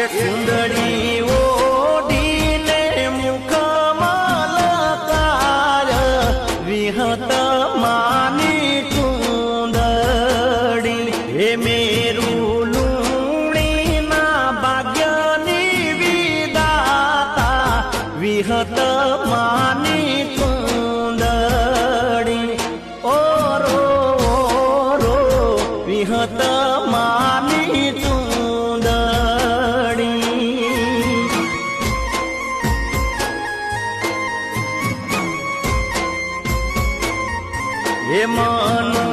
સુંદરી ઓઢીને મુખમાં લકાર વિહત માની ચુંદડી હે મેરું લુણીના ભાગ્યની વિદાતા વિહત માની ચુંદડી ઓરો ઓરો વિહત માની હે મન